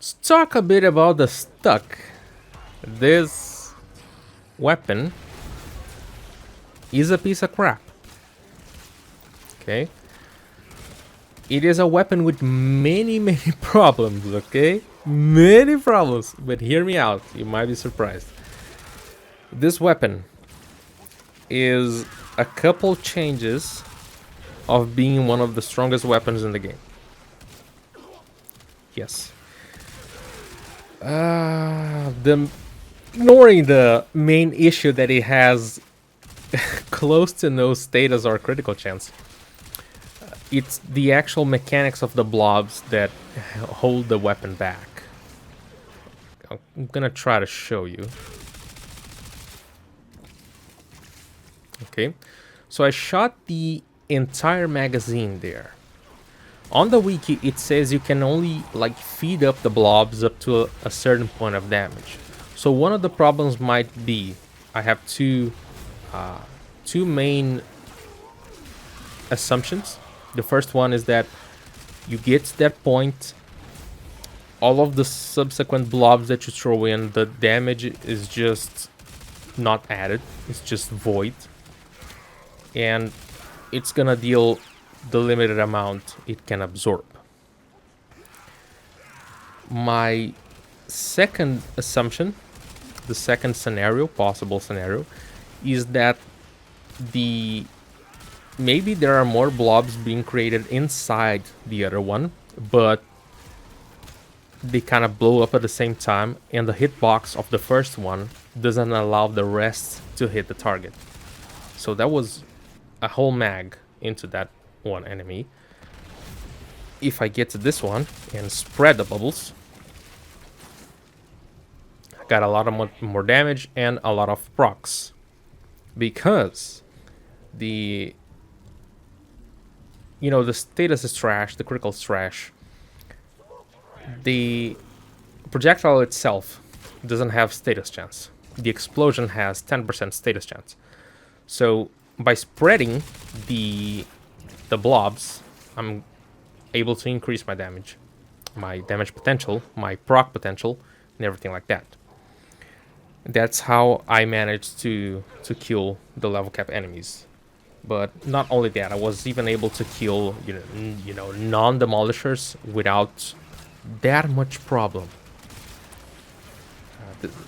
Let's talk a bit about the Stug. This weapon is a piece of crap. Okay? It is a weapon with many problems, okay? Many problems. But hear me out, you might be surprised. This weapon is a couple changes of being one of the strongest weapons in the game. Yes. Ignoring the main issue that it has close to no status or critical chance. It's the actual mechanics of the blobs that hold the weapon back. I'm gonna try to show you. Okay, so I shot the entire magazine there. On the wiki, it says you can only like feed up the blobs up to a certain point of damage. So one of the problems might be I have two main assumptions. The first one is that you get to that point, all of the subsequent blobs that you throw in, the damage is just not added. It's just void. And it's gonna deal the limited amount it can absorb. My second assumption, the second scenario, possible scenario, is that maybe there are more blobs being created inside the other one, but they kind of blow up at the same time, and the hitbox of the first one doesn't allow the rest to hit the target. So that was a whole mag into that one enemy. If I get to this one and spread the bubbles, I got a lot of more damage and a lot of procs, because the status is trash, the critical is trash. The projectile itself doesn't have status chance. The explosion has 10% status chance. So by spreading the blobs, I'm able to increase my damage potential, my proc potential, and everything like that. That's how I managed to kill the level cap enemies. But not only that, I was even able to kill non-demolishers without that much problem.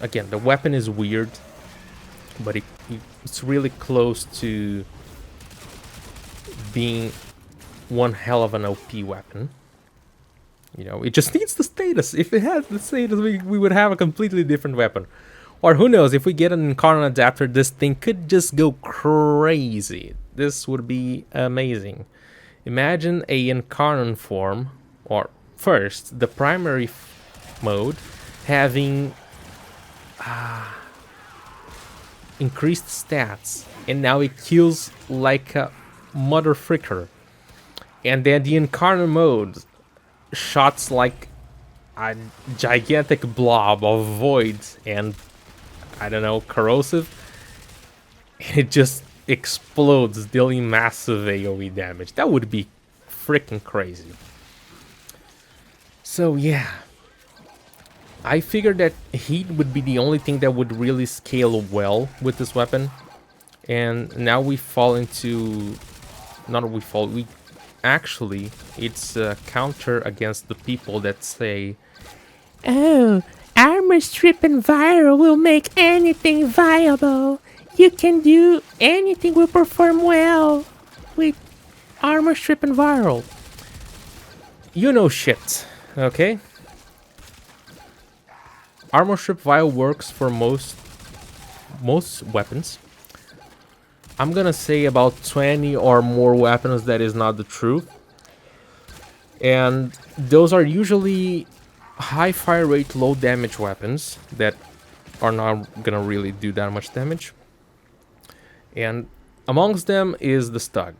Again, the weapon is weird, but it's really close to being one hell of an OP weapon. It just needs the status. If it had the status, we would have a completely different weapon. Or who knows, if we get an Incarnate adapter, this thing could just go crazy. This would be amazing. Imagine a Incarnate form, or first, the primary mode, having increased stats, and now it kills like a mother fricker. And then the Incarnate mode shots like a gigantic blob of void and, I don't know, corrosive. And it just explodes, dealing massive AoE damage. That would be freaking crazy. So yeah, I figured that heat would be the only thing that would really scale well with this weapon. And now we fall into... Actually, it's a counter against the people that say, "Oh, armor strip and viral will make anything viable. You can do anything will perform well with armor strip and viral." You know shit, okay? Armor strip viral works for most weapons. I'm gonna say about 20 or more weapons that is not the truth. And those are usually high fire rate, low damage weapons that are not gonna really do that much damage. And amongst them is the Stug.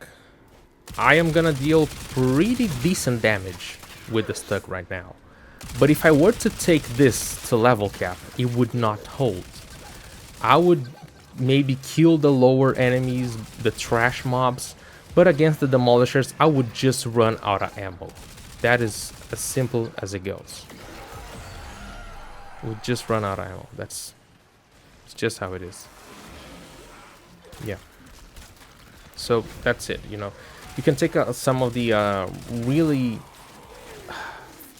I am gonna deal pretty decent damage with the Stug right now. But if I were to take this to level cap, it would not hold. I would maybe kill the lower enemies, the trash mobs, but against the demolishers, I would just run out of ammo. That is as simple as it goes. we just run out of ammo. It's just how it is. Yeah. So that's it. You know, you can take some of the really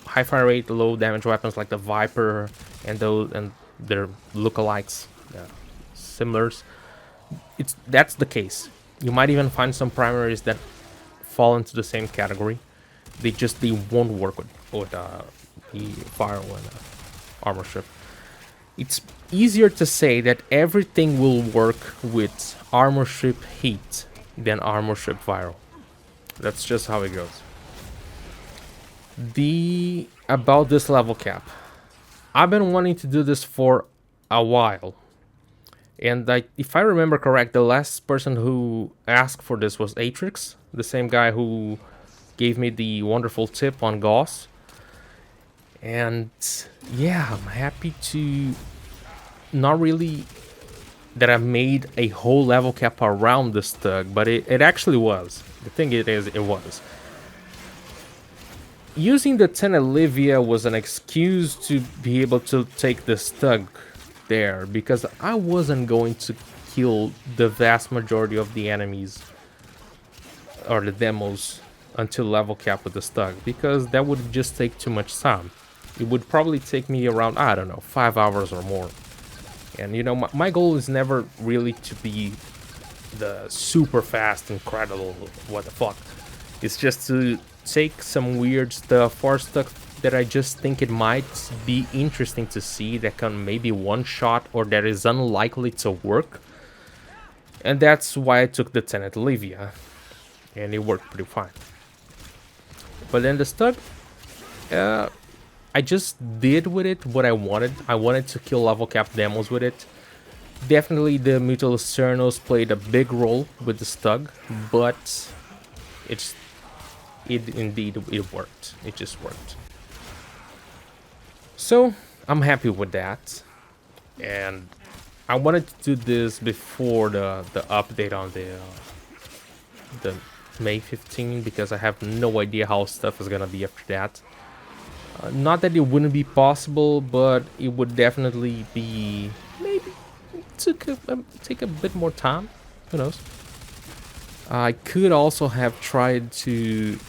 high fire rate, low damage weapons like the Viper and those and their lookalikes, similars. That's the case. You might even find some primaries that fall into the same category. They won't work with the fire and armor ship. It's easier to say that everything will work with armor ship heat than armor ship viral. That's just how it goes. About this level cap, I've been wanting to do this for a while, and if I remember correct, the last person who asked for this was Atrix, the same guy who gave me the wonderful tip on Gauss. And yeah, I'm happy to not really that I made a whole level cap around the Stug, but it actually was. The thing it was. Using the 10 Olivia was an excuse to be able to take the Stug there, because I wasn't going to kill the vast majority of the enemies or the demos until level cap with the Stug, because that would just take too much time. It would probably take me around, I don't know, 5 hours or more. And you know, my goal is never really to be the super fast, incredible, what the fuck. It's just to take some weird stuff or stuff that I just think it might be interesting to see, that can maybe one shot or that is unlikely to work. And that's why I took the Tenet Olivia, and it worked pretty fine. But then the Stug, I just did with it what I wanted. I wanted to kill level cap demos with it. Definitely the Mutal Cernos played a big role with the Stug, but it worked. It just worked. So I'm happy with that, and I wanted to do this before the update on the May 15, because I have no idea how stuff is gonna be after that. Not that it wouldn't be possible, but it would definitely be maybe take a bit more time. Who knows? I could also have tried to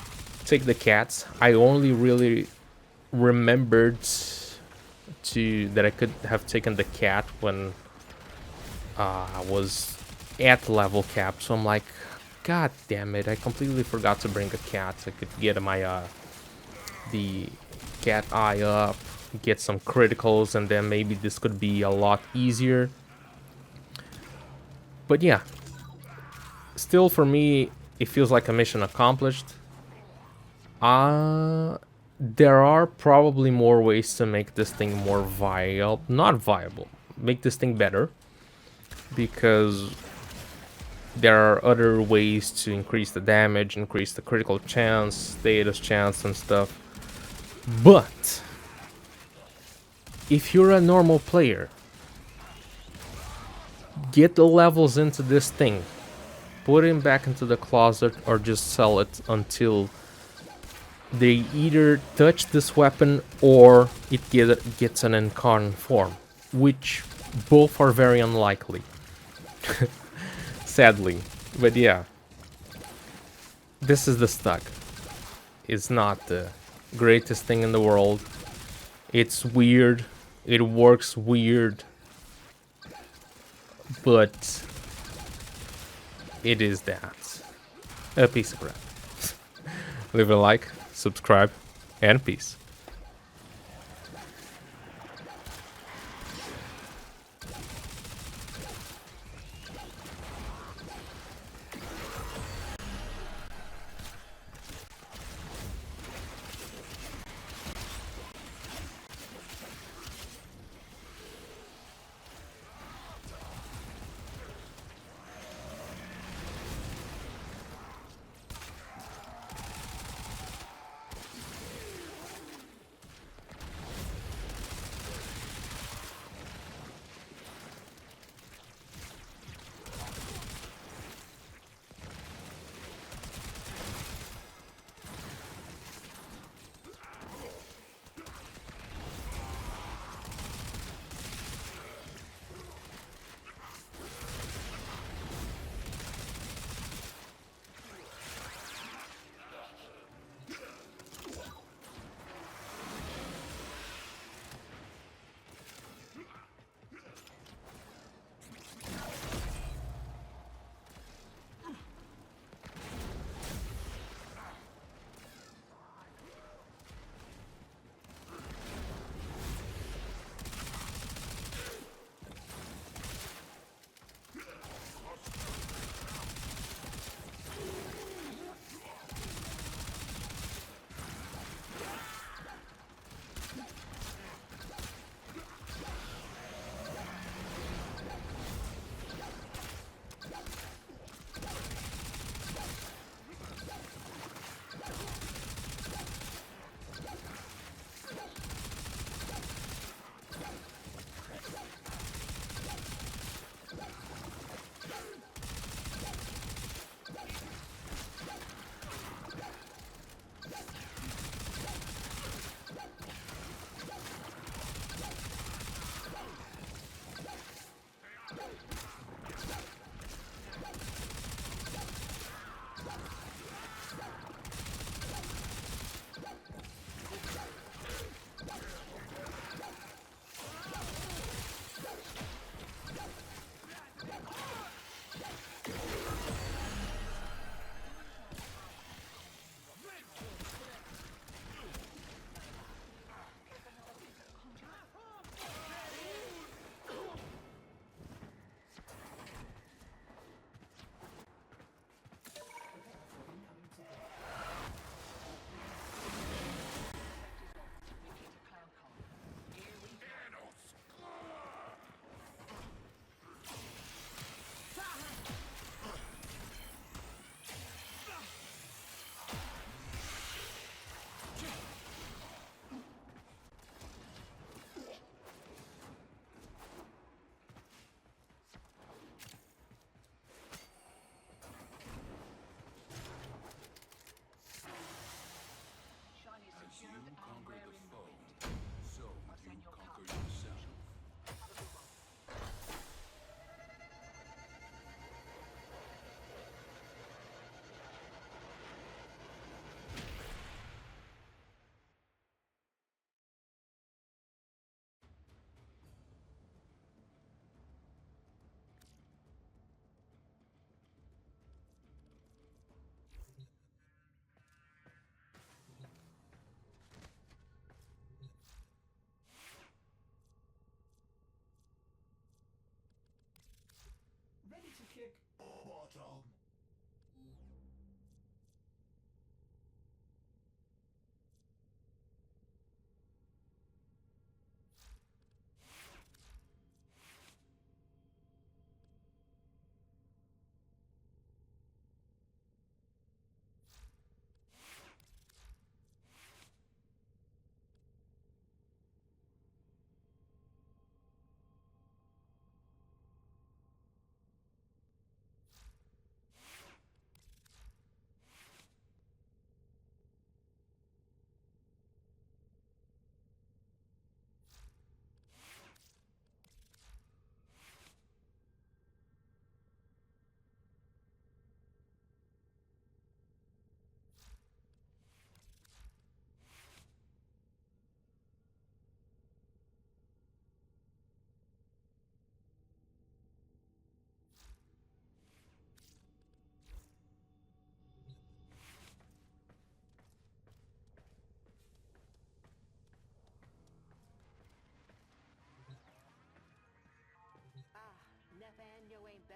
take the cats. I only really remembered that I could have taken the cat when I was at level cap. So I'm like, God damn it! I completely forgot to bring a cat. I could get my the cat eye up, get some criticals, and then maybe this could be a lot easier. But yeah, still for me, it feels like a mission accomplished. There are probably more ways to make this thing more viable, not viable, make this thing better, because there are other ways to increase the damage, increase the critical chance, status chance and stuff. But if you're a normal player, get the levels into this thing, put him back into the closet, or just sell it until they either touch this weapon or it gets an incarnate form, which both are very unlikely. Sadly. But yeah, this is the Stug. It's not the greatest thing in the world. It's weird. It works weird. But it is that. A piece of crap. Leave a like, subscribe, and peace.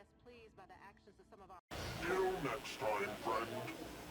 less pleased by the actions of some of our... Till next time, friend.